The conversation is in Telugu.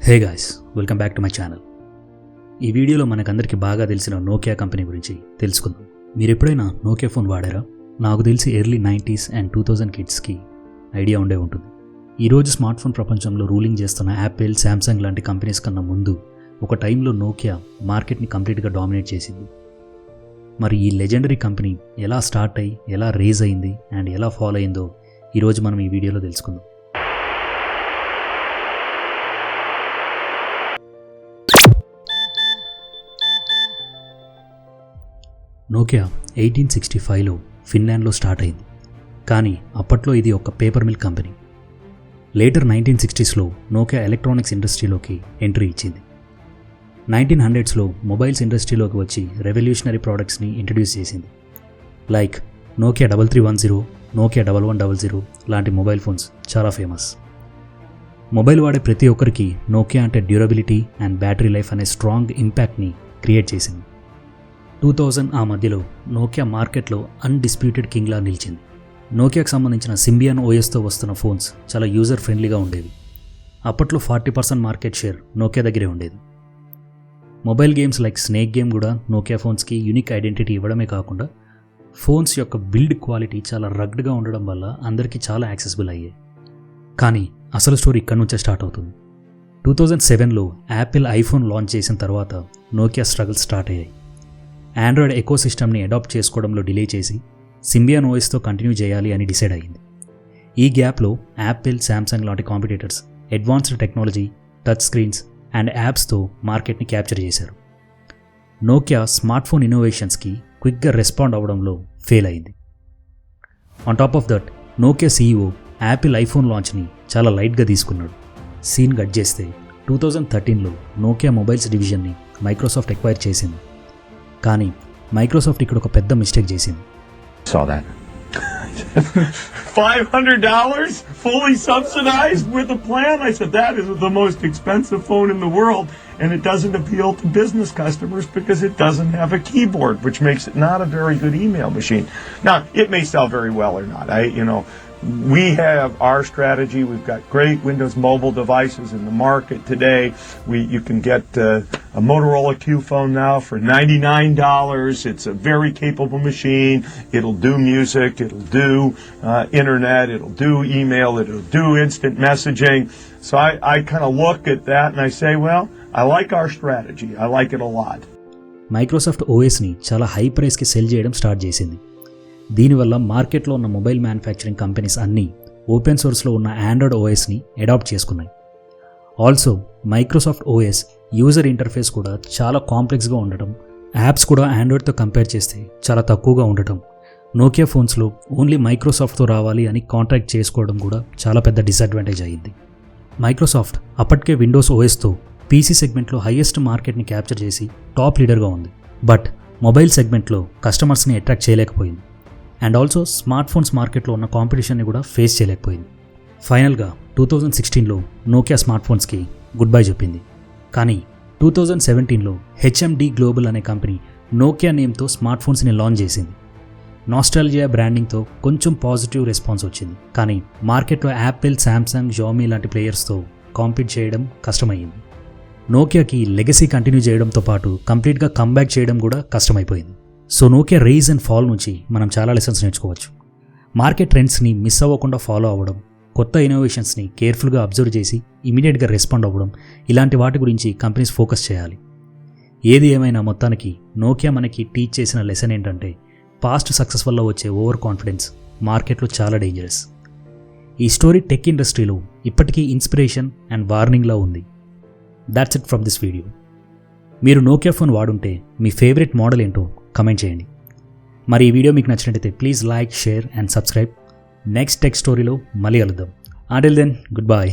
Hey guys, welcome back to my channel. ఈ వీడియోలో మనకందరికీ బాగా తెలిసిన నోకియా కంపెనీ గురించి తెలుసుకుందాం. మీరు ఎప్పుడైనా నోకియా ఫోన్ వాడారా? నాకు తెలిసి ఎర్లీ 90s అండ్ 2000 కిడ్స్కి ఐడియా ఉండే ఉంటుంది. ఈరోజు స్మార్ట్ ఫోన్ ప్రపంచంలో రూలింగ్ చేస్తున్న యాపిల్, శాంసంగ్ లాంటి కంపెనీస్ కన్నా ముందు ఒక టైంలో నోకియా మార్కెట్ని కంప్లీట్గా డామినేట్ చేసింది. మరి ఈ లెజెండరీ కంపెనీ ఎలా స్టార్ట్ అయ్యి, ఎలా రేజ్ అయింది అండ్ ఎలా ఫాలో అయిందో ఈరోజు మనం ఈ వీడియోలో తెలుసుకుందాం. నోకియా 1865లో ఫిన్లాండ్లో స్టార్ట్ అయింది, కానీ అప్పట్లో ఇది ఒక పేపర్ మిల్ కంపెనీ. లేటర్ 1960స్లో నోకియా ఎలక్ట్రానిక్స్ ఇండస్ట్రీలోకి ఎంట్రీ ఇచ్చింది. 1900స్లో మొబైల్స్ ఇండస్ట్రీలోకి వచ్చి రెవల్యూషనరీ ప్రోడక్ట్స్ని ఇంట్రడ్యూస్ చేసింది. లైక్ నోకియా 3310, నోకియా 1100 లాంటి మొబైల్ ఫోన్స్ చాలా ఫేమస్. మొబైల్ వాడే ప్రతి ఒక్కరికి నోకియా అంటే డ్యూరబిలిటీ అండ్ బ్యాటరీ లైఫ్ అనే స్ట్రాంగ్ ఇంపాక్ట్ని క్రియేట్ చేసింది. 2000 ఆ మధ్యలో నోకియా మార్కెట్లో అన్డిస్ప్యూటెడ్ కింగ్లా నిలిచింది. నోకియాకు సంబంధించిన సింబియాన్ ఓఎస్తో వస్తున్న ఫోన్స్ చాలా యూజర్ ఫ్రెండ్లీగా ఉండేవి. అప్పట్లో 40% మార్కెట్ షేర్ నోకియా దగ్గరే ఉండేది. Mobile games like snake game కూడా నోకియా ఫోన్స్కి యూనిక్ ఐడెంటిటీ ఇవ్వడమే కాకుండా ఫోన్స్ యొక్క బిల్డ్ క్వాలిటీ చాలా రగ్డ్గా ఉండడం వల్ల అందరికీ చాలా యాక్సెసిబుల్ అయ్యాయి. కానీ అసలు స్టోరీ ఇక్కడి నుంచే స్టార్ట్ అవుతుంది. 2007లో యాపిల్ ఐఫోన్ లాంచ్ చేసిన తర్వాత నోకియా స్ట్రగుల్స్ స్టార్ట్ అయ్యాయి. ఆండ్రాయిడ్ ఎకోసిస్టమ్ని అడాప్ట్ చేసుకోవడంలో డిలే చేసి సింబియాన్ ఓఎస్తో కంటిన్యూ చేయాలి అని డిసైడ్ అయ్యింది. ఈ గ్యాప్లో యాపిల్, శాంసంగ్ లాంటి competitors advanced technology, touch screens and యాప్స్తో మార్కెట్ని క్యాప్చర్ చేశారు. నోకియా స్మార్ట్ ఫోన్ ఇన్నోవేషన్స్కి క్విక్గా రెస్పాండ్ అవ్వడంలో ఫెయిల్ అయింది. On top of that Nokia CEO Apple iPhone లాంచ్ని చాలా లైట్గా తీసుకున్నాడు. సీన్ కట్ చేస్తే 2013లో నోకియా మొబైల్స్ డివిజన్ని మైక్రోసాఫ్ట్ ఎక్వైర్ చేసింది. కానీ మైక్రోసాఫ్ట్ ఇక్కడ ఒక పెద్ద మిస్టేక్ చేసింది. $500 fully subsidized with a plan. I said that is the most expensive phone in the world, and it doesn't appeal to business customers because it doesn't have a keyboard, which makes it not a very good email machine. Now, it may sell very well or not. We have our strategy. We've got great Windows mobile devices in the market today. You can get a Motorola Q phone now for $99. It's a very capable machine. It'll do music. It'll do internet. It'll do email. It'll do instant messaging. So I kind of look at that and I say, well, I like our strategy. I like it a lot. Microsoft ఓఎస్ని చాలా హై ప్రైస్కి సెల్ చేయడం స్టార్ట్ చేసింది. దీనివల్ల మార్కెట్లో ఉన్న మొబైల్ మ్యానుఫ్యాక్చరింగ్ కంపెనీస్ అన్నీ ఓపెన్ సోర్స్లో ఉన్న ఆండ్రాయిడ్ ఓఎస్ని అడాప్ట్ చేసుకున్నాయి. Also Microsoft OS user interface కూడా చాలా కాంప్లెక్స్గా ఉండటం, యాప్స్ కూడా ఆండ్రాయిడ్తో కంపేర్ చేస్తే చాలా తక్కువగా ఉండటం, నోకియా ఫోన్స్లో ఓన్లీ మైక్రోసాఫ్ట్తో రావాలి అని కాంట్రాక్ట్ చేసుకోవడం కూడా చాలా పెద్ద డిసడ్వాంటేజ్ అయ్యింది. మైక్రోసాఫ్ట్ అప్పటికే విండోస్ ఓఎస్తో పీసీ సెగ్మెంట్లో హైయెస్ట్ మార్కెట్ని క్యాప్చర్ చేసి టాప్ లీడర్గా ఉంది. బట్ మొబైల్ సెగ్మెంట్లో కస్టమర్స్ని అట్రాక్ట్ చేయలేకపోయింది. అండ్ ఆల్సో స్మార్ట్ ఫోన్స్ మార్కెట్లో ఉన్న కాంపిటీషన్ని కూడా ఫేస్ చేయలేకపోయింది. ఫైనల్గా 2016లో నోకియా స్మార్ట్ ఫోన్స్కి గుడ్ బై చెప్పింది. కానీ 2017లో హెచ్ఎండి గ్లోబల్ అనే కంపెనీ నోకియా నేమ్తో స్మార్ట్ ఫోన్స్ని లాంచ్ చేసింది. నాస్టాల్జియా బ్రాండింగ్తో కొంచెం పాజిటివ్ రెస్పాన్స్ వచ్చింది. కానీ మార్కెట్లో యాపిల్, శాంసంగ్, జియోమీ లాంటి ప్లేయర్స్తో కాంపీట్ చేయడం కష్టమయ్యింది. నోకియాకి లెగసీ కంటిన్యూ చేయడంతో పాటు కంప్లీట్గా కమ్బ్యాక్ చేయడం కూడా కష్టమైపోయింది. So Nokia rise and fall నుంచి మనం చాలా లెసన్స్ నేర్చుకోవచ్చు. మార్కెట్ ట్రెండ్స్ని మిస్ అవ్వకుండా ఫాలో అవ్వడం, కొత్త ఇన్నోవేషన్స్ని కేర్ఫుల్గా అబ్జర్వ్ చేసి ఇమీడియట్గా రెస్పాండ్ అవ్వడం, ఇలాంటి వాటి గురించి కంపెనీస్ ఫోకస్ చేయాలి. ఏది ఏమైనా మొత్తానికి నోకియా మనకి టీచ్ చేసిన లెసన్ ఏంటంటే పాస్ట్ సక్సెస్ వల్ల వచ్చే ఓవర్ కాన్ఫిడెన్స్ మార్కెట్లో చాలా డేంజరస్. ఈ స్టోరీ టెక్ ఇండస్ట్రీలో ఇప్పటికీ ఇన్స్పిరేషన్ అండ్ వార్నింగ్లా ఉంది. That's it from this video. మీరు నోకియా ఫోన్ వాడుంటే మీ ఫేవరెట్ మోడల్ ఏంటో కమెంట్ చేయండి. మరి ఈ వీడియో మీకు నచ్చినట్టయితే please like, share and subscribe. Next tech స్టోరీలో మళ్ళీ కలుద్దాం. Until then, good by.